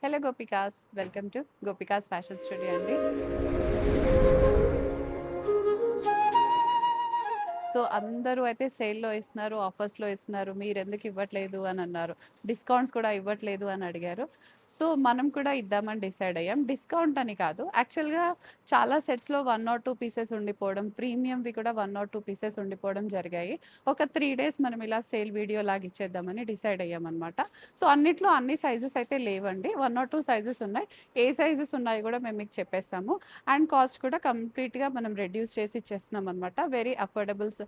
Hello gopikas, welcome to gopikas fashion studio అండి. So అందరూ అయితే సేల్‌లో ఇస్తున్నారు, ఆఫర్స్‌లో ఇస్తున్నారు. మీరెందుకు ఇవ్వట్లేదు అని అన్నారు. డిస్కౌంట్స్ కూడా ఇవ్వట్లేదు అని అడిగారు. సో మనం కూడా ఇద్దామని డిసైడ్ అయ్యాం. డిస్కౌంట్ అని కాదు. యాక్చువల్‌గా చాలా సెట్స్‌లో 1 ఆర్ 2 పీసెస్ ఉండిపోవడం, ప్రీమియంవి కూడా 1 ఆర్ 2 పీసెస్ ఉండిపోవడం జరిగాయి. ఒక 3 డేస్ మనం ఇలా సేల్ వీడియో లాగా ఇచ్చేద్దామని డిసైడ్ అయ్యామనమాట. సో అన్నిట్లో అన్ని సైజెస్ అయితే లేవండి. 1 ఆర్ 2 సైజెస్ ఉన్నాయి. ఏ సైజెస్ ఉన్నాయో కూడా మేము మీకు చెప్పేస్తాము. అండ్ కాస్ట్ కూడా కంప్లీట్‌గా మనం రెడ్యూస్ చేసి ఇచ్చేస్తున్నాం అనమాట. వెరీ అఫోర్డబుల్స్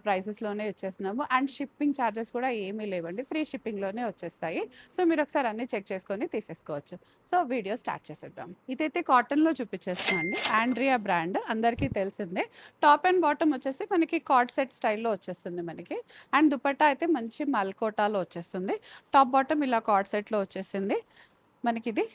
ప్రైసెస్‌లోనే ఇచ్చేస్తున్నాము. అండ్ షిప్పింగ్ ఛార్జెస్ కూడా ఏమీ లేవండి. ఫ్రీ షిప్పింగ్‌లోనే వచ్చేస్తాయి. సో మీరు ఒకసారి అన్నీ చెక్ చేసుకొని తీసేసుకోవచ్చు. సో వీడియో స్టార్ట్ చేసేద్దాం. ఇదైతే కాటన్‌లో చూపించేస్తున్నా అండి. ఆండ్రియా బ్రాండ్ అందరికీ తెలిసిందే. టాప్ అండ్ బాటమ్ వచ్చేసి మనకి కార్డ్ సెట్ స్టైల్‌లో వచ్చేస్తుంది మనకి. అండ్ దుపట్టా అయితే మంచి మల్కోటాలో వచ్చేస్తుంది. టాప్ బాటమ్ ఇలా కార్డ్ సెట్‌లో వచ్చేసింది. మనకిది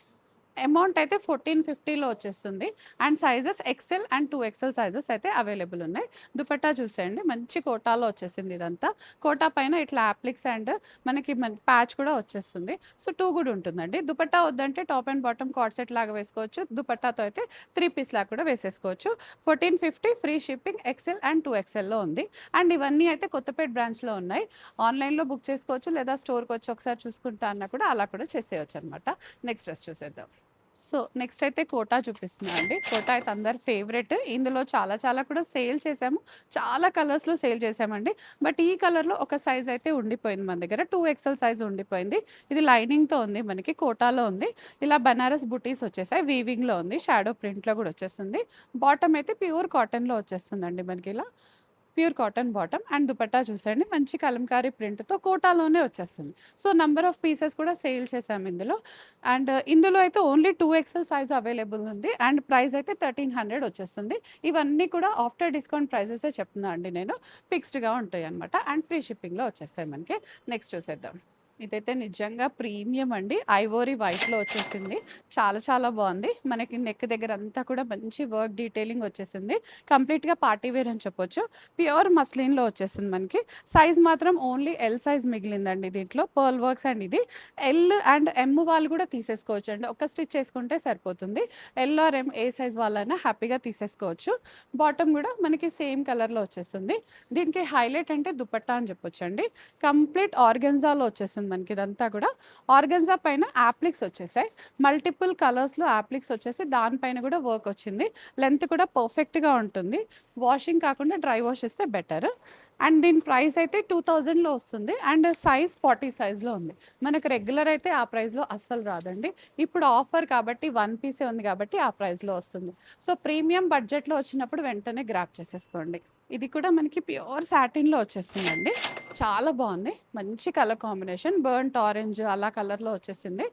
అమౌంట్ అయితే 1450లో వచ్చేస్తుంది. And sizes XL and 2XL sizes అయితే అవైలబుల్ ఉన్నాయి. దుపట్టా చూసేయండి, మంచి కోటాలో వచ్చేసింది ఇదంతా. కోటా పైన ఇట్లా అప్లిక్స్ అండ్ మనకి ప్యాచ్ కూడా వచ్చేస్తుంది. సో 2 కూడా ఉంటుందండి. దుపట్టా వద్దంటే top and bottom card set లాగా వేసుకోవచ్చు. దుపట్టాతో అయితే 3 పీస్ లాగా కూడా వేసేసుకోవచ్చు. 1450 ఫ్రీ షిప్పింగ్, ఎక్సెల్ అండ్ 2XLలో ఉంది. అండ్ ఇవన్నీ అయితే కొత్తపేట బ్రాంచ్లో ఉన్నాయి. ఆన్లైన్లో బుక్ చేసుకోవచ్చు, లేదా స్టోర్కి వచ్చి ఒకసారి చూసుకుంటా అన్నా కూడా అలా కూడా చేసేయచ్చు అనమాట. నెక్స్ట్ డ్రెస్ చూసేద్దాం. సో నెక్స్ట్ అయితే కోటా చూపిస్తున్నా అండి. కోటా అయితే అందరి ఫేవరెట్. ఇందులో చాలా చాలా కూడా సేల్ చేసాము. చాలా కలర్స్‌లో సేల్ చేసామండి. బట్ ఈ కలర్‌లో ఒక సైజ్ అయితే ఉండిపోయింది మన దగ్గర. 2XL సైజ్ ఉండిపోయింది. ఇది లైనింగ్‌తో ఉంది, మనకి కోటాలో ఉంది. ఇలా బనారస్ బుటీస్ వచ్చేసాయి. వీవింగ్‌లో ఉంది. షాడో ప్రింట్‌లో కూడా వచ్చేస్తుంది. బాటమ్ అయితే ప్యూర్ కాటన్‌లో వచ్చేస్తుందండి మనకి ఇలా. Pure cotton bottom and dupatta చూసండి, మంచి కలంకారీ ప్రింట్‌తో కోటాలోనే వచ్చేస్తుంది. సో నంబర్ ఆఫ్ పీసెస్ కూడా సేల్ చేసాము ఇందులో. అండ్ ఇందులో అయితే ఓన్లీ 2XL సైజ్ అవైలబుల్ ఉంది. అండ్ ప్రైస్ అయితే 1300 వచ్చేస్తుంది. ఇవన్నీ కూడా ఆఫ్టర్ డిస్కౌంట్ ప్రైసెసే చెప్తున్నా అండి నేను. ఫిక్స్డ్‌గా ఉంటాయన్నమాట. అండ్ ఫ్రీ షిప్పింగ్‌లో వచ్చేస్తాయి మనకి. నెక్స్ట్ చూసేద్దాం. ఇదైతే నిజంగా ప్రీమియం అండి. ఐవోరీ వైట్‌లో వచ్చేసింది. చాలా చాలా బాగుంది. మనకి నెక్ దగ్గర అంతా కూడా మంచి వర్క్ డీటెయిలింగ్ వచ్చేసింది. కంప్లీట్‌గా పార్టీ వేర్ అని చెప్పొచ్చు. ప్యూర్ మస్లిన్‌లో వచ్చేసింది మనకి. సైజ్ మాత్రం ఓన్లీ ఎల్ సైజ్ మిగిలిందండి దీంట్లో. పర్ల్ వర్క్స్ అండ్ ఇది. ఎల్ అండ్ ఎమ్ వాళ్ళు కూడా తీసేసుకోవచ్చండి. ఒక స్టిచ్ చేసుకుంటే సరిపోతుంది. ఎల్ ఆర్ ఎమ్ ఏ సైజ్ వాళ్ళైనా హ్యాపీగా తీసేసుకోవచ్చు. బాటమ్ కూడా మనకి సేమ్ కలర్‌లో వచ్చేస్తుంది. దీనికి హైలైట్ అంటే దుపట్టా అని చెప్పొచ్చండి. కంప్లీట్ ఆర్గెన్జాలో వచ్చేసింది మనకి ఇదంతా కూడా. ఆర్గెన్జా పైన యాప్లిక్స్ వచ్చేసాయి. మల్టిపుల్ కలర్స్‌లో యాప్లిక్స్ వచ్చేసి దానిపైన కూడా వర్క్ వచ్చింది. లెంత్ కూడా పర్ఫెక్ట్‌గా ఉంటుంది. వాషింగ్ కాకుండా డ్రై వాష్ చేస్తే బెటర్. అండ్ దీని ప్రైస్ అయితే 2000లో వస్తుంది. అండ్ సైజ్ 40 సైజ్‌లో ఉంది. మనకు రెగ్యులర్ అయితే ఆ ప్రైస్‌లో అస్సలు రాదండి. ఇప్పుడు ఆఫర్ కాబట్టి 1 పీసే ఉంది కాబట్టి ఆ ప్రైస్‌లో వస్తుంది. సో ప్రీమియం బడ్జెట్‌లో వచ్చినప్పుడు వెంటనే గ్రాబ్ చేసేసుకోండి. ఇది కూడా మనకి ప్యూర్ సాటిన్‌లో వచ్చేసిందండి. చాలా బాగుంది. మంచి కలర్ కాంబినేషన్. బర్న్ట్ ఆరెంజ్ అలా కలర్‌లో వచ్చేసింది.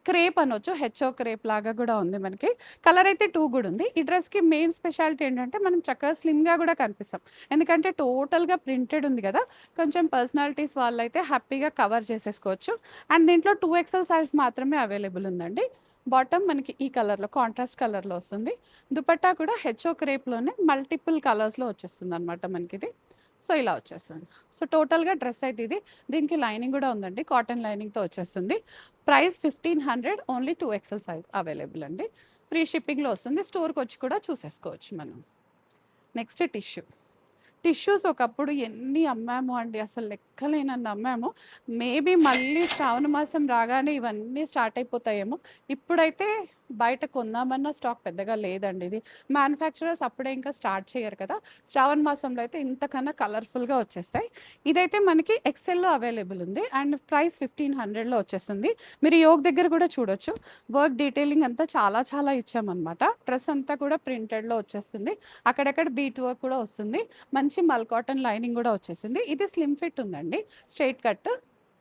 క్రేప్ అనొచ్చు. హెచ్ఓ క్రేప్ లాగా కూడా ఉంది మనకి. కలర్ అయితే 2 కూడా ఉంది. ఈ డ్రెస్‌కి మెయిన్ స్పెషాలిటీ ఏంటంటే మనం చక్కగా స్లిమ్‌గా కూడా కనిపిస్తాం. ఎందుకంటే టోటల్‌గా ప్రింటెడ్ ఉంది కదా! కొంచెం పర్సనాలిటీస్ వాళ్ళైతే హ్యాపీగా కవర్ చేసేసుకోవచ్చు. అండ్ దీంట్లో 2XL సైజ్ మాత్రమే అవైలబుల్ ఉందండి. బాటమ్ మనకి ఈ కలర్‌లో కాంట్రాస్ట్ కలర్‌లో వస్తుంది. దుపట్టా కూడా హెచ్ఓ క్రేప్‌లోనే మల్టిపుల్ కలర్స్‌లో వచ్చేస్తుందనమాట మనకిది. సో ఇలా వచ్చేస్తుంది. సో టోటల్‌గా డ్రెస్ అయితే ఇది. దీనికి లైనింగ్ కూడా ఉందండి. కాటన్ లైనింగ్‌తో వచ్చేస్తుంది. Price 1500, only 2XL size available అండి. ఫ్రీ షిప్పింగ్‌లో వస్తుంది. స్టోర్‌కొచ్చి కూడా చూసేసుకోవచ్చు మనం. Next tissue. టిష్యూస్ ఒకప్పుడు ఎన్ని అమ్మాము అండి, అసలు లెక్కలేనన్ని అమ్మాము. మేబీ మళ్ళీ శ్రావణ మాసం రాగానే ఇవన్నీ స్టార్ట్ అయిపోతాయేమో. ఇప్పుడైతే బయట కొందామన్న స్టాక్ పెద్దగా లేదండి. ఇది మ్యానుఫ్యాక్చరర్స్ అప్పుడే ఇంకా స్టార్ట్ చేయరు కదా! శ్రావణ మాసంలో అయితే ఇంతకన్నా కలర్‌ఫుల్‌గా వచ్చేస్తాయి. ఇదైతే మనకి ఎక్సెల్‌లో అవైలబుల్ ఉంది. అండ్ ప్రైస్ 1500లో వచ్చేస్తుంది. మీరు యోక్ దగ్గర కూడా చూడొచ్చు. వర్క్ డీటెయిలింగ్ అంతా చాలా చాలా ఇచ్చామనమాట. డ్రెస్ అంతా కూడా ప్రింటెడ్‌లో వచ్చేస్తుంది. అక్కడక్కడ బీట్ వర్క్ కూడా వస్తుంది. మంచి మల్ కాటన్ లైనింగ్ కూడా వచ్చేసింది. ఇది స్లిమ్ ఫిట్ ఉందండి. Straight cut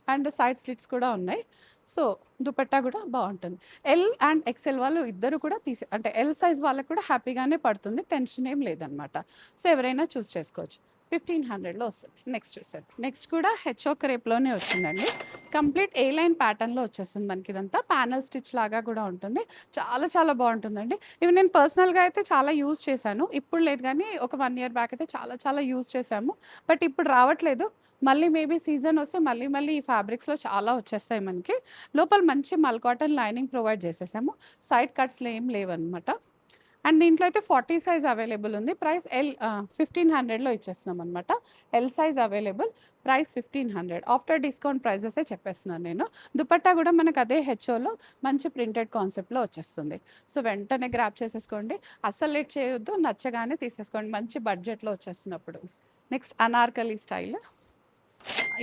and side slits కూడా ఉన్నాయి. సో దుపట్టా కూడా బాగుంటుంది. ఎల్ అండ్ ఎక్సెల్ వాళ్ళు ఇద్దరు కూడా అంటే ఎల్ సైజ్ వాళ్ళకి కూడా హ్యాపీగానే పడుతుంది. టెన్షన్ ఏం లేదనమాట. సో ఎవరైనా చూస్ చేసుకోవచ్చు. 1500లో వస్తుంది. నెక్స్ట్ చూసారు, నెక్స్ట్ కూడా హెచ్ఓ క్రేప్లోనే వచ్చిందండి. కంప్లీట్ ఏ లైన్ ప్యాటర్న్లో వచ్చేస్తుంది మనకి. ఇదంతా ప్యానల్ స్టిచ్ లాగా కూడా ఉంటుంది. చాలా చాలా బాగుంటుందండి. ఇవి నేను పర్సనల్గా అయితే చాలా యూజ్ చేశాను. ఇప్పుడు లేదు కానీ ఒక 1 ఇయర్ బ్యాక్ అయితే చాలా చాలా యూజ్ చేశాము. బట్ ఇప్పుడు రావట్లేదు. మళ్ళీ మేబీ సీజన్ వస్తే మళ్ళీ మళ్ళీ ఈ ఫ్యాబ్రిక్స్లో చాలా వచ్చేస్తాయి మనకి. లోపల మంచి మల్ కాటన్ లైనింగ్ ప్రొవైడ్ చేసేసాము. సైడ్ కట్స్లో ఏం లేవన్నమాట. అండ్ దీంట్లో అయితే 40 సైజ్ అవైలబుల్ ఉంది. ప్రైస్ 1500లో ఇచ్చేస్తున్నాం అనమాట. L size available, price 1500. After discount ప్రైజెసే చెప్పేస్తున్నాను నేను. దుపట్టా కూడా మనకు అదే హెచ్ఓలో మంచి ప్రింటెడ్ కాన్సెప్ట్లో వచ్చేస్తుంది. సో వెంటనే గ్రాప్ చేసేసుకోండి, అస్సలు లేట్ చేయొద్దు, నచ్చగానే తీసేసుకోండి మంచి బడ్జెట్లో వచ్చేస్తున్నప్పుడు. Next Anarkali style.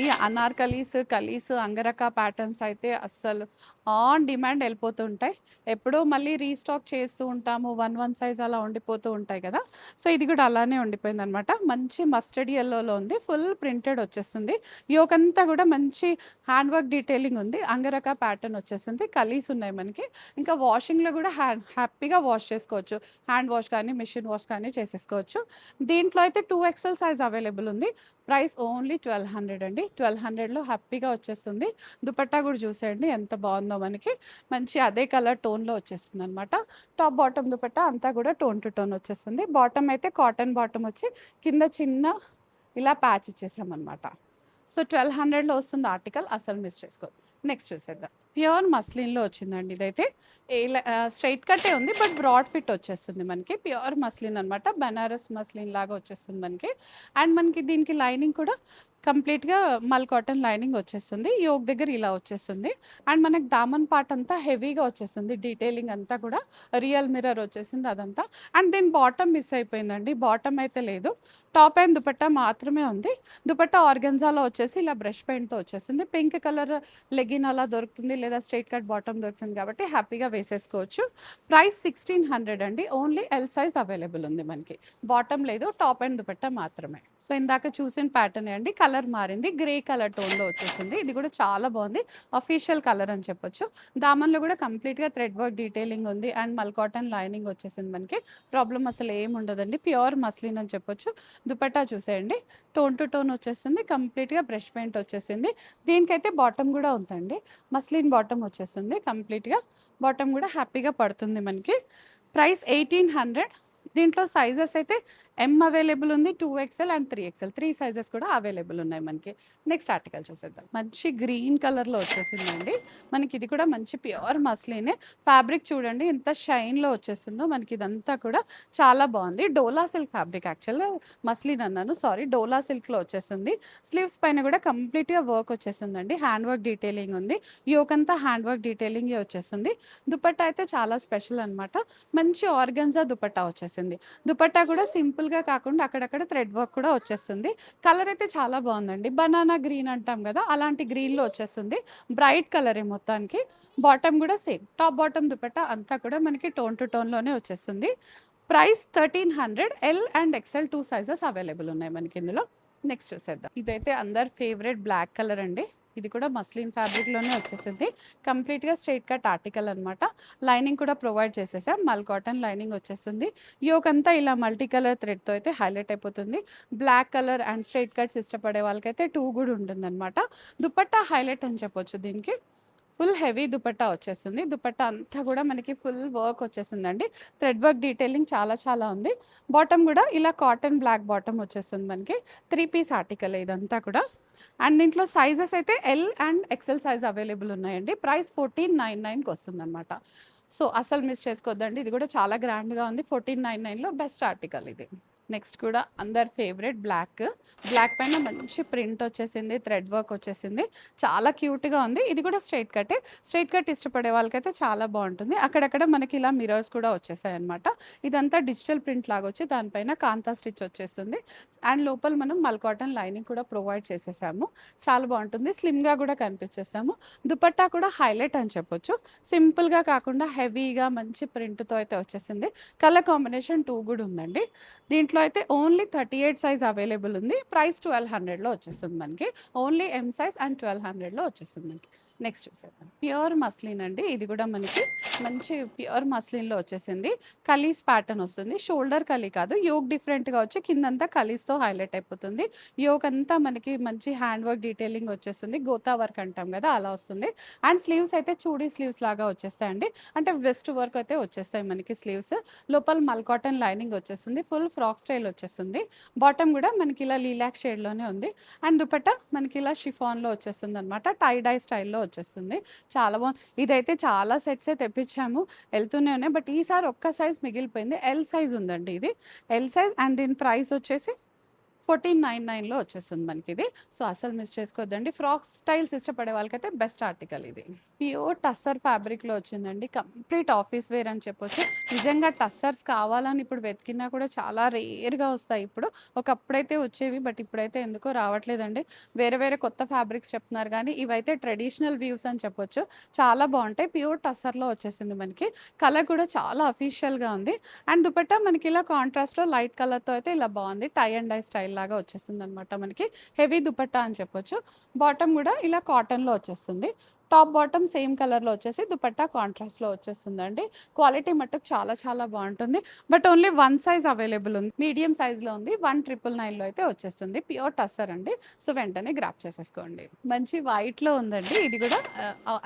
ఈ అనార్కలీస్, కలీస్, అంగరక ప్యాటర్న్స్ అయితే అస్సలు ఆన్ డిమాండ్ వెళ్ళిపోతుంటాయి. ఎప్పుడో మళ్ళీ రీస్టాక్ చేస్తూ ఉంటాము. 1 సైజ్ అలా ఉండిపోతూ ఉంటాయి కదా. సో ఇది కూడా అలానే ఉండిపోయిందనమాట. మంచి మస్టర్డ్ ఎల్లోలో ఉంది, ఫుల్ ప్రింటెడ్ వచ్చేస్తుంది. యోకంతా కూడా మంచి హ్యాండ్ వర్క్ డీటెయిలింగ్ ఉంది. అంగరక ప్యాటర్న్ వచ్చేస్తుంది. కలీస్ ఉన్నాయి మనకి. ఇంకా వాషింగ్లో కూడా హ్యాపీగా వాష్ చేసుకోవచ్చు. హ్యాండ్ వాష్ కానీ మిషన్ వాష్ కానీ చేసేసుకోవచ్చు. దీంట్లో అయితే 2XL సైజ్ అవైలబుల్ ఉంది. ప్రైస్ ఓన్లీ 1200 అండి. 1200లో హ్యాపీగా వచ్చేస్తుంది. దుపట్టా కూడా చూసేయండి ఎంత బాగుందో మనకి. మంచి అదే కలర్ టోన్లో వచ్చేస్తుంది అనమాట. టాప్ బాటమ్ దుపట్టా అంతా కూడా టోన్ టు టోన్ వచ్చేస్తుంది. బాటమ్ అయితే కాటన్ బాటమ్ వచ్చి కింద చిన్న ఇలా ప్యాచ్ ఇచ్చేసామన్నమాట. సో 1200లో వస్తుంది ఆర్టికల్, అసలు మిస్ చేసుకోదు. నెక్స్ట్ చూసేద్దాం. ప్యూర్ మస్లిన్లో వచ్చిందండి. ఇదైతే స్ట్రైట్ కట్టే ఉంది, బట్ బ్రాడ్ ఫిట్ వచ్చేస్తుంది మనకి. ప్యూర్ మస్లిన్ అనమాట, బనారస్ మస్లిన్ లాగా వచ్చేస్తుంది మనకి. అండ్ మనకి దీనికి లైనింగ్ కూడా కంప్లీట్గా మల్ కాటన్ లైనింగ్ వచ్చేస్తుంది. యోక్ దగ్గర ఇలా వచ్చేస్తుంది. అండ్ మనకి దామన్ పార్ట్ అంతా హెవీగా వచ్చేస్తుంది. డీటెయిలింగ్ అంతా కూడా రియల్ మిర్రర్ వచ్చేసింది అదంతా. అండ్ దీని బాటమ్ మిస్ అయిపోయిందండి, బాటమ్ అయితే లేదు. టాప్ అండ్ దుపట్టా మాత్రమే ఉంది. దుపట్టా ఆర్గెన్జాలో వచ్చేసి ఇలా బ్రష్ పెయింట్తో వచ్చేసింది. పింక్ కలర్ లెగిన్ అలా దొరుకుతుంది, లేదా స్ట్రైట్ కట్ బాటమ్ దొరుకుతుంది కాబట్టి హ్యాపీగా వేసేసుకోవచ్చు. ప్రైస్ 1600 అండి. ఓన్లీ ఎల్ సైజ్ అవైలబుల్ ఉంది మనకి. బాటమ్ లేదు, టాప్ అండ్ దుపట్టా మాత్రమే. సో ఇందాక చూసిన ప్యాటర్న్ అండి, కలర్ మారింది, గ్రే కలర్ టోన్లో వచ్చేసింది. ఇది కూడా చాలా బాగుంది, అఫీషియల్ కలర్ అని చెప్పొచ్చు. దామన్లో కూడా కంప్లీట్గా థ్రెడ్ వర్క్ డీటెయిలింగ్ ఉంది. అండ్ మల్ కాటన్ లైనింగ్ వచ్చేసింది మనకి. ప్రాబ్లం అసలు ఏమి ఉండదండి, ప్యూర్ మస్లిన్ అని చెప్పొచ్చు. దుపట్టా చూసేయండి, టోన్ టు టోన్ వచ్చేస్తుంది. కంప్లీట్గా బ్రష్ పెయింట్ వచ్చేసింది. దీనికైతే బాటమ్ కూడా ఉందండి, మస్లిన్ బాటమ్ వచ్చేస్తుంది. కంప్లీట్గా బాటమ్ కూడా హ్యాపీగా పడుతుంది మనకి. ప్రైస్ 1800. దీంట్లో సైజెస్ అయితే ఎం అవైలబుల్ ఉంది, 2XL అండ్ 3XL, 3 సైజెస్ కూడా అవైలబుల్ ఉన్నాయి మనకి. నెక్స్ట్ ఆర్టికల్ చూసేద్దాం. మంచి గ్రీన్ కలర్లో వచ్చేసిందండి మనకి. ఇది కూడా మంచి ప్యూర్ మస్లినే. ఫ్యాబ్రిక్ చూడండి ఎంత షైన్లో వచ్చేసిందో మనకి. ఇదంతా కూడా చాలా బాగుంది. డోలా సిల్క్ ఫ్యాబ్రిక్, యాక్చువల్గా మస్లిన్ అన్నాను, సారీ, డోలా సిల్క్లో వచ్చేసింది. స్లీవ్స్ పైన కూడా కంప్లీట్గా వర్క్ వచ్చేసిందండి. హ్యాండ్ వర్క్ డీటెయిలింగ్ ఉంది. యోకంతా హ్యాండ్ వర్క్ డీటెయిలింగ్ వచ్చేసింది. దుపట్టా అయితే చాలా స్పెషల్ అనమాట. మంచి ఆర్గన్జా దుపట్టా వచ్చేసింది. దుపట్టా కూడా సింపుల్గా కాకుండా అక్కడక్కడ థ్రెడ్ వర్క్ కూడా వచ్చేస్తుంది. కలర్ అయితే చాలా బాగుందండి. బనానా గ్రీన్ అంటాం కదా, అలాంటి గ్రీన్లో వచ్చేస్తుంది. బ్రైట్ కలరే మొత్తానికి. బాటమ్ కూడా సేమ్, టాప్ బాటమ్ దుపట్టా అంతా కూడా మనకి టోన్ టు టోన్లోనే వచ్చేస్తుంది. Price 1300. L and XL 2 sizes available ఉన్నాయి మనకి ఇందులో. నెక్స్ట్ చూసేద్దాం. ఇదైతే అందరి ఫేవరెట్ బ్లాక్ కలర్ అండి. ఇది కూడా మస్లిన్ ఫ్యాబ్రిక్లోనే వచ్చేసింది. కంప్లీట్గా స్ట్రైట్ కట్ ఆర్టికల్ అనమాట. లైనింగ్ కూడా ప్రొవైడ్ చేసేసాం, మల్ కాటన్ లైనింగ్ వచ్చేస్తుంది. యోక్ అంతా ఇలా మల్టీ కలర్ థ్రెడ్తో అయితే హైలైట్ అయిపోతుంది. Black colour and straight cuts ఇష్టపడే వాళ్ళకైతే 2 కూడా ఉంటుందన్నమాట. దుపట్టా హైలైట్ అని చెప్పొచ్చు దీనికి. ఫుల్ హెవీ దుపట్టా వచ్చేస్తుంది. దుపట్టా అంతా కూడా మనకి ఫుల్ వర్క్ వచ్చేసిందండి. థ్రెడ్ వర్క్ డీటెయిలింగ్ చాలా చాలా ఉంది. బాటమ్ కూడా ఇలా కాటన్ బ్లాక్ బాటమ్ వచ్చేస్తుంది మనకి. 3 పీస్ ఆర్టికల్ ఇదంతా కూడా. అండ్ దీంట్లో సైజెస్ అయితే L and XL size available ఉన్నాయండి. ప్రైస్ 1499కి వస్తుంది అనమాట. సో అసలు మిస్ చేసుకోవద్దండి. ఇది కూడా చాలా గ్రాండ్గా ఉంది. 1499లో బెస్ట్ ఆర్టికల్ ఇది. నెక్స్ట్ కూడా అందరి ఫేవరెట్ బ్లాక్. బ్లాక్ పైన మంచి ప్రింట్ వచ్చేసింది, థ్రెడ్ వర్క్ వచ్చేసింది, చాలా క్యూట్గా ఉంది. ఇది కూడా స్ట్రైట్ కట్టే. స్ట్రైట్ కట్ ఇష్టపడే వాళ్ళకైతే చాలా బాగుంటుంది. అక్కడక్కడ మనకి ఇలా మిరర్స్ కూడా వచ్చేసాయి అనమాట. ఇదంతా డిజిటల్ ప్రింట్ లాగా వచ్చి దానిపైన కాంతా స్టిచ్ వచ్చేస్తుంది. అండ్ లోపల మనం మల్ కాటన్ లైనింగ్ కూడా ప్రొవైడ్ చేసేసాము. చాలా బాగుంటుంది, స్లిమ్గా కూడా కనిపించేస్తాము. దుపట్టా కూడా హైలైట్ అని చెప్పొచ్చు. సింపుల్గా కాకుండా హెవీగా మంచి ప్రింట్తో అయితే వచ్చేసింది. కలర్ కాంబినేషన్ 2 కూడా ఉందండి. దీంట్లో అయితే ఓన్లీ 38 సైజ్ అవైలబుల్ ఉంది. ప్రైస్ 1200లో వచ్చేస్తుంది మనకి. ఓన్లీ M సైజ్ అండ్ 1200లో వచ్చేస్తుంది మనకి. నెక్స్ట్ చూసేద్దాం. ప్యూర్ మస్లిన్ అండి. ఇది కూడా మనకి మంచి ప్యూర్ మస్లిన్‌లో వచ్చేసింది. కలీస్ ప్యాటర్న్ వస్తుంది. షోల్డర్ కలీ కాదు. యోక్ డిఫరెంట్‌గా వచ్చి కిందంతా కలీస్‌తో హైలైట్ అయిపోతుంది. యోక్ అంతా మనకి మంచి హ్యాండ్ వర్క్ డీటెయిలింగ్ వచ్చేస్తుంది. గోతా వర్క్ అంటాం కదా! అలా వస్తుంది. అండ్ స్లీవ్స్ అయితే చూడీ స్లీవ్స్ లాగా వచ్చేస్తాయండి. అంటే వెస్ట్ వర్క్ అయితే వచ్చేస్తాయి మనకి స్లీవ్స్. లోపల మల్ కాటన్ లైనింగ్ వచ్చేస్తుంది. ఫుల్ ఫ్రాక్ స్టైల్ వచ్చేస్తుంది. బాటమ్ కూడా మనకి ఇలా లీలాక్ షేడ్‌లోనే ఉంది. అండ్ దుపట్టా మనకి ఇలా షిఫాన్‌లో వచ్చేస్తుందనమాట. టై డై స్టైల్‌లో వచ్చేస్తుంది. చాలా బాగుంది. ఇదైతే చాలా సెట్సే తెప్పించాము. వెళ్తూనే ఉన్నాయి. బట్ ఈసారి ఒక్క సైజ్ మిగిలిపోయింది. ఎల్ సైజ్ ఉందండి ఇది. ఎల్ సైజ్ అండ్ దీని ప్రైస్ వచ్చేసి 1499లో వచ్చేస్తుంది మనకిది. సో, అస్సలు మిస్ చేసుకోవద్దండి. ఫ్రాక్ స్టైల్స్ ఇష్టపడే వాళ్ళకైతే బెస్ట్ ఆర్టికల్ ఇది. ప్యూర్ టస్సర్ ఫ్యాబ్రిక్‌లో వచ్చిందండి. కంప్లీట్ ఆఫీస్ వేర్ అని చెప్పొచ్చు. నిజంగా టస్సర్స్ కావాలని ఇప్పుడు వెతికినా కూడా చాలా రేర్‌గా వస్తాయి ఇప్పుడు. ఒకప్పుడైతే వచ్చేవి. బట్ ఇప్పుడైతే ఎందుకో రావట్లేదండి. వేరే వేరే కొత్త ఫ్యాబ్రిక్స్ చెప్తున్నారు గానీ, ఇవైతే ట్రెడిషనల్ వ్యూస్ అని చెప్పొచ్చు. చాలా బావుంటాయి. ప్యూర్ టస్సర్‌లో వచ్చేసింది మనకి. కలర్ కూడా చాలా అఫీషియల్‌గా ఉంది. అండ్ దుపట్టా మనకి ఇలా కాంట్రాస్ట్‌లో లైట్ కలర్‌తో అయితే ఇలా బావుంది. టై అండ్ డై స్టైల్ లాగా వచ్చేసిందనమాట మనకి. హెవీ దుపట్టా అని చెప్పొచ్చు. బాటమ్ కూడా ఇలా కాటన్‌లో వచ్చేస్తుంది. టాప్ బాటమ్ సేమ్ కలర్‌లో వచ్చేసి దుపట్టా కాంట్రాస్ట్‌లో వచ్చేస్తుందండి. క్వాలిటీ మట్టుకు చాలా చాలా బావుంటుంది. But only one size available ఉంది. మీడియం సైజ్‌లో ఉంది. 1999లో అయితే వచ్చేస్తుంది. ప్యూర్ టస్సర్ అండి. సో, వెంటనే గ్రాబ్ చేసేసుకోండి. మంచి వైట్‌లో ఉందండి. ఇది కూడా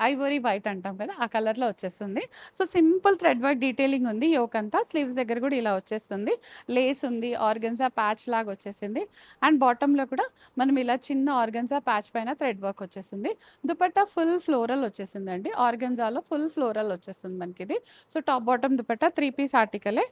ఐవరీ వైట్ అంటాం కదా! ఆ కలర్‌లో వచ్చేస్తుంది. So, simple thread work detailing ఉంది యోక్ అంతా. స్లీవ్స్ దగ్గర కూడా ఇలా వచ్చేస్తుంది. లేస్ ఉంది. ఆర్గన్జా ప్యాచ్ లాగా వచ్చేసింది. అండ్ బాటమ్‌లో కూడా మనం ఇలా చిన్న ఆర్గన్జా ప్యాచ్ పైన థ్రెడ్ వర్క్ వచ్చేసింది. దుపట్టా ఫుల్ ఫ్లోరల్ వచ్చేసిందండి. ఆర్గన్జాలో ఫుల్ ఫ్లోరల్ వచ్చేస్తుంది మనకిది. So, top bottom dupatta 3 piece ఆర్టికలే.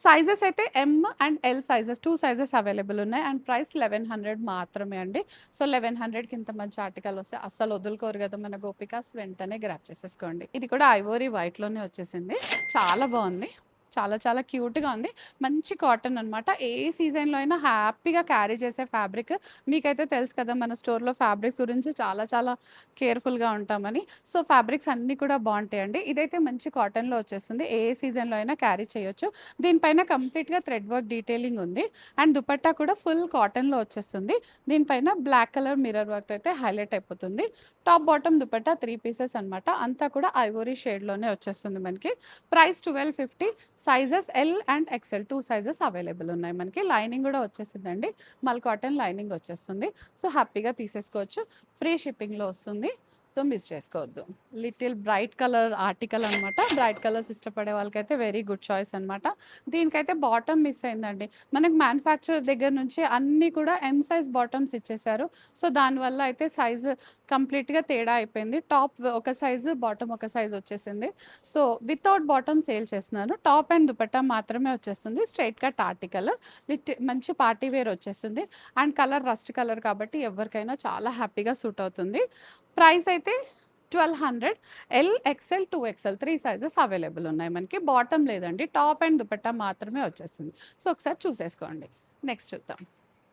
సైజెస్ అయితే M and L sizes 2 sizes available ఉన్నాయి. అండ్ ప్రైస్ 1100 మాత్రమే అండి. సో, 1100కి ఇంత మంచి ఆర్టికల్ వస్తే అస్సలు వదులుకోరు కదా మన గోపికాస్. వెంటనే గ్రాబ్ చేసేసుకోండి. ఇది కూడా ఐవోరీ వైట్‌లోనే వచ్చేసింది. చాలా బావుంది. చాలా చాలా క్యూట్‌గా ఉంది. మంచి కాటన్ అనమాట. ఏ సీజన్‌లో అయినా హ్యాపీగా క్యారీ చేసే ఫ్యాబ్రిక్. మీకైతే తెలుసు కదా మన స్టోర్‌లో ఫ్యాబ్రిక్స్ గురించి చాలా చాలా కేర్‌ఫుల్‌గా ఉంటామని. సో, ఫ్యాబ్రిక్స్ అన్నీ కూడా బావుంటాయండి. ఇదైతే మంచి కాటన్‌లో వచ్చేస్తుంది. ఏ సీజన్‌లో అయినా క్యారీ చేయొచ్చు. దీనిపైన కంప్లీట్‌గా థ్రెడ్ వర్క్ డీటెయిలింగ్ ఉంది. అండ్ దుపట్టా కూడా ఫుల్ కాటన్‌లో వచ్చేస్తుంది. దీనిపైన బ్లాక్ కలర్ మిర్రర్ వర్క్‌తో అయితే హైలైట్ అయిపోతుంది. టాప్ బాటమ్ దుపట్టా 3 పీసెస్ అనమాట. అంతా కూడా ఐవరీ షేడ్‌లోనే వచ్చేస్తుంది మనకి. Price 1250. Sizes L and XL 2 sizes available ఉన్నాయి మనకి. లైనింగ్ కూడా వచ్చేసిందండి. మల్ కాటన్ లైనింగ్ వచ్చేస్తుంది. సో, హ్యాపీగా తీసేసుకోవచ్చు. ఫ్రీ షిప్పింగ్‌లో వస్తుంది. సో, మిస్ చేసుకోవద్దు. లిటిల్ బ్రైట్ కలర్ ఆర్టికల్ అనమాట. బ్రైట్ కలర్స్ ఇష్టపడే వాళ్ళకైతే వెరీ గుడ్ చాయిస్ అనమాట. దీనికైతే బాటమ్ మిస్ అయిందండి. మనకి మ్యానుఫ్యాక్చరర్ దగ్గర నుంచి అన్నీ కూడా ఎమ్ సైజ్ బాటమ్స్ ఇచ్చేశారు. సో, దానివల్ల అయితే సైజు కంప్లీట్‌గా తేడా అయిపోయింది. టాప్ ఒక సైజు, బాటమ్ ఒక సైజ్ వచ్చేసింది. సో, వితౌట్ బాటమ్ సేల్ చేస్తున్నారు. టాప్ అండ్ దుపట్టా మాత్రమే వచ్చేస్తుంది. Straight cut article. మంచి పార్టీ వేర్ వచ్చేసింది. అండ్ కలర్ రస్ట్ కలర్ కాబట్టి ఎవరికైనా చాలా హ్యాపీగా సూట్ అవుతుంది. ప్రైస్ అయితే 1200. L, XL, 2XL 3 sizes available ఉన్నాయి మనకి. బాటమ్ లేదండి. టాప్ అండ్ దుపట్టా మాత్రమే వచ్చేసింది. సో, ఒకసారి చూసేసుకోండి. నెక్స్ట్ చూద్దాం.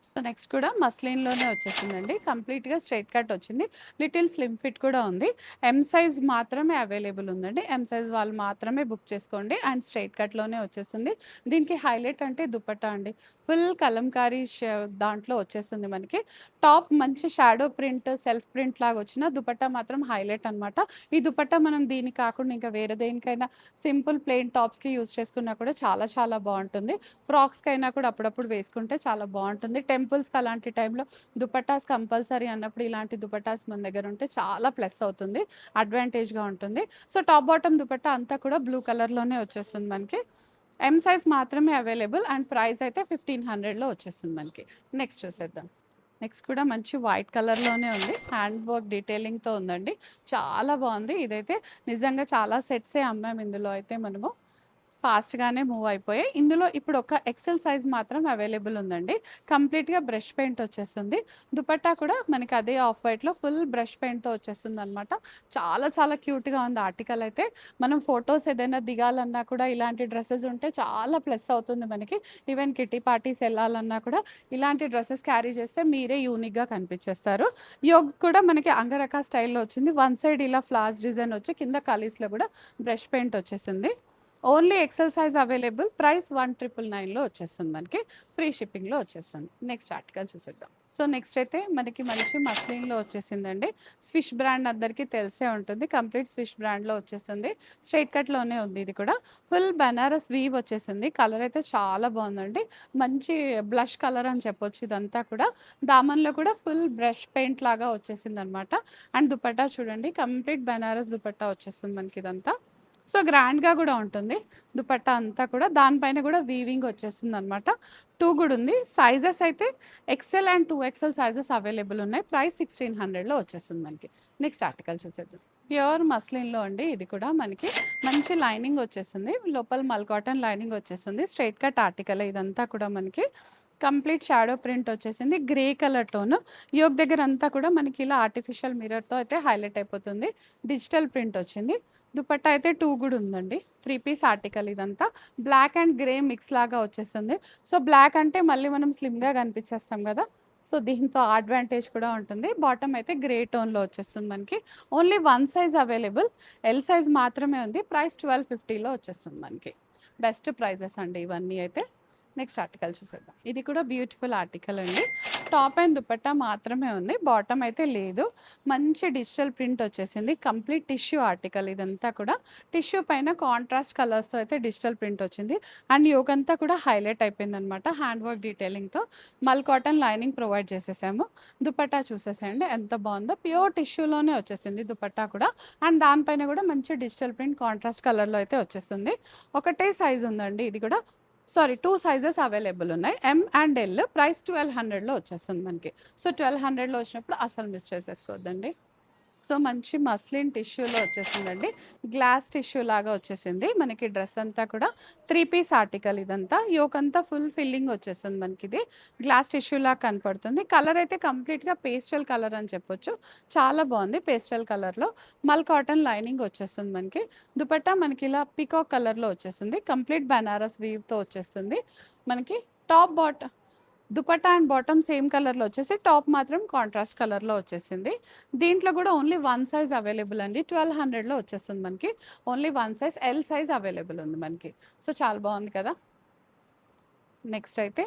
సో, నెక్స్ట్ కూడా మస్లిన్‌లోనే వచ్చేసిందండి. కంప్లీట్‌గా స్ట్రెయిట్ కట్ వచ్చింది. లిటిల్ స్లిమ్ ఫిట్ కూడా ఉంది. ఎమ్ సైజ్ మాత్రమే అవైలబుల్ ఉందండి. ఎమ్ సైజ్ వాళ్ళు మాత్రమే బుక్ చేసుకోండి. అండ్ స్ట్రెయిట్ కట్‌లోనే వచ్చేసింది. దీనికి హైలైట్ అంటే దుపట్టా అండి. ఫుల్ కలంకారీ దాంట్లో వచ్చేసింది మనకి. టాప్ మంచి షాడో ప్రింట్, సెల్ఫ్ ప్రింట్ లాగా వచ్చిన దుపట్టా మాత్రం హైలైట్ అనమాట. ఈ దుపట్టా మనం దీనికి కాకుండా ఇంకా వేరే దేనికైనా సింపుల్ ప్లెయిన్ టాప్స్‌కి యూజ్ చేసుకున్నా కూడా చాలా చాలా బావుంటుంది. ఫ్రాక్స్‌కైనా కూడా అప్పుడప్పుడు వేసుకుంటే చాలా బావుంటుంది. టెంపుల్స్‌కి అలాంటి టైంలో దుపట్టాస్ కంపల్సరీ అన్నప్పుడు ఇలాంటి దుపట్టాస్ మన దగ్గర ఉంటే చాలా ప్లస్ అవుతుంది. అడ్వాంటేజ్‌గా ఉంటుంది. సో, టాప్ బాటమ్ దుపట్టా అంతా కూడా బ్లూ కలర్‌లోనే వచ్చేస్తుంది మనకి. ఎమ్ సైజ్ మాత్రమే అవైలబుల్. అండ్ ప్రైస్ అయితే 1500లో వచ్చేస్తుంది మనకి. నెక్స్ట్ చూసేద్దాం. నెక్స్ట్ కూడా మంచి వైట్ కలర్‌లోనే ఉంది. హ్యాండ్ వర్క్ డీటెయిలింగ్‌తో ఉందండి. చాలా బావుంది. ఇదైతే నిజంగా చాలా సెట్సే అమ్మాము ఇందులో అయితే మనము. ఫాస్ట్‌గానే మూవ్ అయిపోయాయి. ఇందులో ఇప్పుడు ఒక ఎక్సెల్ సైజ్ మాత్రం అవైలబుల్ ఉందండి. కంప్లీట్‌గా బ్రష్ పెయింట్ వచ్చేస్తుంది. దుపట్టా కూడా మనకి అదే ఆఫ్ వైట్‌లో ఫుల్ బ్రష్ పెయింట్‌తో వచ్చేస్తుందనమాట. చాలా చాలా క్యూట్‌గా ఉంది ఆర్టికల్ అయితే. మనం ఫోటోస్ ఏదైనా దిగాలన్నా కూడా ఇలాంటి డ్రెసెస్ ఉంటే చాలా ప్లస్ అవుతుంది మనకి. ఈవెన్ కిట్టి పార్టీస్ ఎళ్ళాలన్నా కూడా ఇలాంటి డ్రెసెస్ క్యారీ చేస్తే మీరే యూనిక్‌గా కనిపించేస్తారు. యోగ్ కూడా మనకి అంగరకా స్టైల్‌లో వచ్చింది. వన్ సైడ్ ఇలా ఫ్లవర్స్ డిజైన్ వచ్చి కింద కలీస్‌లో కూడా బ్రష్ పెయింట్ వచ్చేసింది. Only XL size available. Price 1999లో వచ్చేస్తుంది మనకి. ఫ్రీ షిప్పింగ్‌లో వచ్చేస్తుంది. నెక్స్ట్ ఆర్టికల్ చూసేద్దాం. సో, నెక్స్ట్ అయితే మనకి మంచి మస్లిన్‌లో వచ్చేసిందండి. స్విష్ బ్రాండ్ అందరికీ తెలిసే ఉంటుంది. కంప్లీట్ స్విష్ బ్రాండ్‌లో వచ్చేసింది. స్ట్రెయిట్ కట్‌లోనే ఉంది ఇది కూడా. ఫుల్ బనారస్ వీవ్ వచ్చేసింది. కలర్ అయితే చాలా బాగుందండి. మంచి బ్లష్ కలర్ అని చెప్పొచ్చు ఇదంతా కూడా. దామన్‌లో కూడా ఫుల్ బ్రష్ పెయింట్ లాగా వచ్చేసిందనమాట. అండ్ దుపట్టా చూడండి కంప్లీట్ బనారస్ దుపట్టా వచ్చేస్తుంది మనకి ఇదంతా. సో, గ్రాండ్‌గా గూడా ఉంటుంది. దుపట్టా అంతా కూడా. దానిపైన గూడా వీవింగ్ వచ్చేస్తుందనమాట. 2 గూడా ఉంది. సైజెస్ అయితే XL and 2XL sizes available ఉన్నాయి. ప్రైస్ 1600లో వచ్చేస్తుంది మనకి. నెక్స్ట్ ఆర్టికల్ చూసేద్దాం. ప్యూర్ మస్లిన్‌లో అండి ఇది కూడా మనకి మంచి లైనింగ్ వచ్చేసింది. లోపల మల్ కాటన్ లైనింగ్ వచ్చేసింది. స్ట్రెయిట్ కట్ ఆర్టికలే ఇదంతా కూడా మనకి. కంప్లీట్ షాడో ప్రింట్ వచ్చేసింది. Grey colour tone. యోక్ దగ్గర అంతా కూడా మనకి ఇలా ఆర్టిఫిషియల్ మిర్రర్‌తో అయితే హైలైట్ అయిపోతుంది. డిజిటల్ ప్రింట్ వచ్చింది. దుపట్టా అయితే 2 గూడా ఉందండి. 3 పీస్ ఆర్టికల్ ఇదంతా. బ్లాక్ అండ్ గ్రే మిక్స్ లాగా వచ్చేసింది. సో, బ్లాక్ అంటే మళ్ళీ మనం స్లిమ్‌గా కనిపించేస్తాం గదా! సో, దీంతో అడ్వాంటేజ్ కూడా ఉంటుంది. బాటమ్ అయితే గ్రే టోన్‌లో వచ్చేస్తుంది మనకి. Only 1 size available. L size మాత్రమే ఉంది. ప్రైస్ 1250లో వచ్చేస్తుంది మనకి. బెస్ట్ ప్రైజెస్ అండి ఇవన్నీ అయితే. నెక్స్ట్ ఆర్టికల్ చూసేద్దాం. ఇది కూడా బ్యూటిఫుల్ ఆర్టికల్ అండి. టాప్ అండ్ దుపట్టా మాత్రమే ఉంది. బాటమ్ అయితే లేదు. మంచి డిజిటల్ ప్రింట్ వచ్చేసింది. కంప్లీట్ టిష్యూ ఆర్టికల్ ఇదంతా కూడా. టిష్యూ పైన కాంట్రాస్ట్ కలర్స్‌తో అయితే డిజిటల్ ప్రింట్ వచ్చింది. అండ్ యోక్ అంతా కూడా హైలైట్ అయిపోయిందనమాట. హ్యాండ్ వర్క్ డీటెయిలింగ్‌తో. మల్ కాటన్ లైనింగ్ ప్రొవైడ్ చేసేసాము. దుపట్టా చూసేసేయండి ఎంత బాగుందో. ప్యూర్ టిష్యూలోనే వచ్చేసింది దుపట్టా కూడా. అండ్ దానిపైన కూడా మంచి డిజిటల్ ప్రింట్ కాంట్రాస్ట్ కలర్‌లో అయితే వచ్చేస్తుంది. ఒకటే సైజ్ ఉందండి ఇది కూడా. సారీ 2 సైజెస్ అవైలబుల్ ఉన్నాయి. ఎమ్ అండ్ ఎల్. ప్రైస్ 1200లో వచ్చేస్తుంది మనకి. సో, 1200లో వచ్చినప్పుడు అస్సలు మిస్ చేసేసుకోవద్దండి. సో, మంచి మస్లిన్ టిష్యూలో వచ్చేసిందండి. గ్లాస్ టిష్యూ లాగా వచ్చేసింది. మనకి డ్రెస్ అంతా కూడా 3 పీస్ ఆర్టికల్ ఇదంతా. యోక్ అంతా ఫుల్ ఫిల్లింగ్ వచ్చేస్తుంది మనకిది. గ్లాస్ టిష్యూ లాగా కనపడుతుంది. కలర్ అయితే కంప్లీట్‌గా పేస్టల్ కలర్ అని చెప్పొచ్చు. చాలా బాగుంది పేస్టల్ కలర్‌లో. మల్ కాటన్ లైనింగ్ వచ్చేస్తుంది మనకి. దుపట్టా మనకి ఇలా పీకాక్ కలర్‌లో వచ్చేసింది. కంప్లీట్ బనారస్ వీవ్‌తో వచ్చేస్తుంది. మనకి top dupatta and bottom same కలర్‌లో వచ్చేసి టాప్ మాత్రం కాంట్రాస్ట్ కలర్‌లో వచ్చేసింది. దీంట్లో కూడా ఓన్లీ 1 సైజ్ అవైలబుల్ అండి. 1200లో వచ్చేస్తుంది మనకి. Only 1 size L size available ఉంది మనకి. సో, చాలా బాగుంది కదా! నెక్స్ట్ అయితే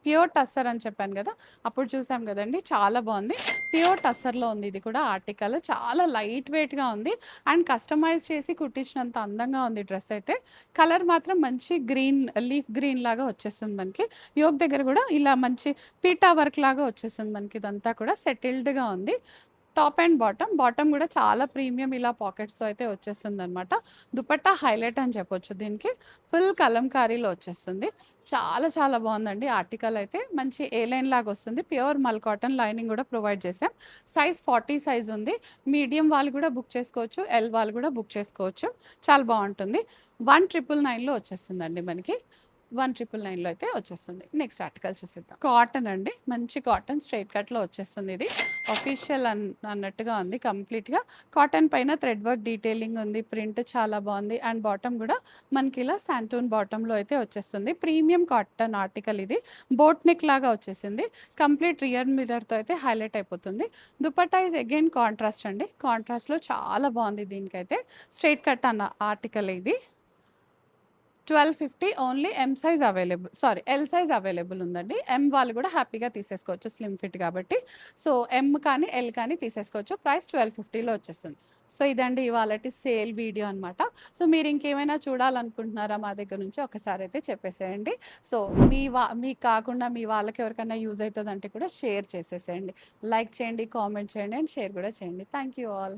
ప్యూర్ టస్సర్ అని చెప్పాను కదా! అప్పుడు చూసాం కదండీ! చాలా బాగుంది. ప్యూర్ టస్సర్‌లో ఉంది ఇది కూడా ఆర్టికల్. చాలా లైట్ వెయిట్‌గా ఉంది. అండ్ కస్టమైజ్ చేసి కుట్టించినంత అందంగా ఉంది డ్రెస్ అయితే. కలర్ మాత్రం మంచి గ్రీన్ లీఫ్ గ్రీన్ లాగా వచ్చేస్తుంది మనకి. యోక్ దగ్గర కూడా ఇలా మంచి పీటా వర్క్ లాగా వచ్చేసింది మనకి. ఇదంతా కూడా సెటిల్డ్‌గా ఉంది. టాప్ అండ్ బాటమ్ కూడా చాలా ప్రీమియం ఇలా పాకెట్స్‌తో అయితే వచ్చేస్తుందనమాట. దుపట్టా హైలైట్ అని చెప్పొచ్చు దీనికి. ఫుల్ కలంకారీలో వచ్చేస్తుంది. చాలా చాలా బాగుందండి ఆర్టికల్ అయితే. మంచి ఏ లైన్ లాగా వస్తుంది. ప్యూర్ మల్ కాటన్ లైనింగ్ కూడా ప్రొవైడ్ చేసాం. సైజ్ 40 సైజ్ ఉంది. మీడియం వాళ్ళు కూడా బుక్ చేసుకోవచ్చు. ఎల్ వాళ్ళు కూడా బుక్ చేసుకోవచ్చు. చాలా బాగుంటుంది. 1999లో వచ్చేస్తుందండి మనకి. 1999లో అయితే వచ్చేస్తుంది. నెక్స్ట్ ఆర్టికల్ చూసేద్దాం. కాటన్ అండి. మంచి కాటన్ స్ట్రెయిట్ కట్‌లో వచ్చేస్తుంది ఇది. అఫీషియల్ అన్నట్టుగా ఉంది కంప్లీట్‌గా. కాటన్ పైన థ్రెడ్ వర్క్ డీటెయిలింగ్ ఉంది. ప్రింట్ చాలా బాగుంది. అండ్ బాటమ్ కూడా మనకి ఇలా శాంటూన్ బాటమ్‌లో అయితే వచ్చేస్తుంది. ప్రీమియం కాటన్ ఆర్టికల్ ఇది. బోట్ నెక్ లాగా వచ్చేసింది. కంప్లీట్ రియర్ మిర్రర్‌తో అయితే హైలైట్ అయిపోతుంది. దుపట్టా ఈజ్ అగైన్ కాంట్రాస్ట్ అండి. కాంట్రాస్ట్‌లో చాలా బాగుంది దీనికైతే. స్ట్రెయిట్ కట్ అన్న ఆర్టికల్ ఇది. 1250 only M size available. Sorry L size available ఉందండి. ఎమ్ వాళ్ళు కూడా హ్యాపీగా తీసేసుకోవచ్చు స్లిమ్ ఫిట్ కాబట్టి. సో, ఎమ్ కానీ, ఎల్ కానీ తీసేసుకోవచ్చు. ప్రైస్ 1250లో వచ్చేస్తుంది. సో, ఇదండి ఇవాళటి సేల్ వీడియో అనమాట. సో, మీరు ఇంకేమైనా చూడాలనుకుంటున్నారా మా దగ్గర నుంచి ఒకసారి అయితే చెప్పేసేయండి. సో, మీకు కాకుండా మీ వాళ్ళకి ఎవరికైనా యూజ్ అవుతదంటే కూడా షేర్ చేసేసేయండి. లైక్ చేయండి, కామెంట్ చేయండి అండ్ షేర్ కూడా చేయండి. Thank you all.